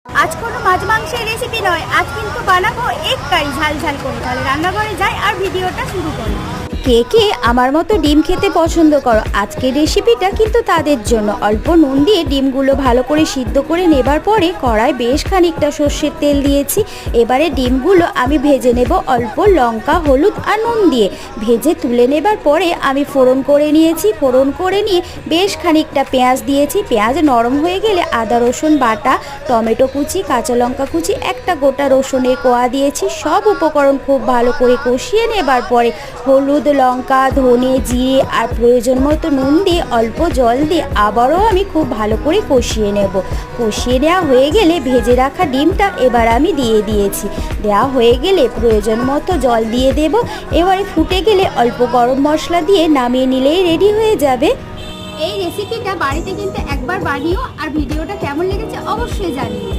আজ কোনো মাছ মাংসের রেসিপি নয়, আজ কিন্তু বানাবো এগ কারি ঝাল ঝাল করে। তাহলে রান্নাঘরে যাই আর ভিডিওটা শুরু করি। কে কে আমার মতো ডিম খেতে পছন্দ করো? আজকের রেসিপিটা কিন্তু তাদের জন্য। অল্প নুন দিয়ে ডিমগুলো ভালো করে সিদ্ধ করে নেবার পরে কড়ায় বেশ খানিকটা সর্ষের তেল দিয়েছি। এবারে ডিমগুলো আমি ভেজে নেব অল্প লঙ্কা, হলুদ আর নুন দিয়ে। ভেজে তুলে নেবার পরে আমি ফোড়ন করে নিয়েছি। ফোড়ন করে নিয়ে বেশ খানিকটা পেঁয়াজ দিয়েছি। পেঁয়াজ নরম হয়ে গেলে আদা রসুন বাটা, টমেটো কুচি, কাঁচা লঙ্কা কুচি, একটা গোটা রসুনের কোয়া দিয়েছি। সব উপকরণ খুব ভালো করে কষিয়ে নেবার পরে হলুদ, লঙ্কা, ধনে, জিরে আর প্রয়োজন মতো নুন দিয়ে অল্প জল দিয়ে আবারও আমি খুব ভালো করে কষিয়ে নেব। কষিয়ে নেওয়া হয়ে গেলে ভেজে রাখা ডিমটা এবার আমি দিয়ে দিয়েছি। দেওয়া হয়ে গেলে প্রয়োজন মতো জল দিয়ে দেব। এবারে ফুটে গেলে অল্প গরম মশলা দিয়ে নামিয়ে নিলেই রেডি হয়ে যাবে। এই রেসিপিটা বাড়িতে কিন্তু একবার বানিও, আর ভিডিওটা কেমন লেগেছে অবশ্যই জানিও।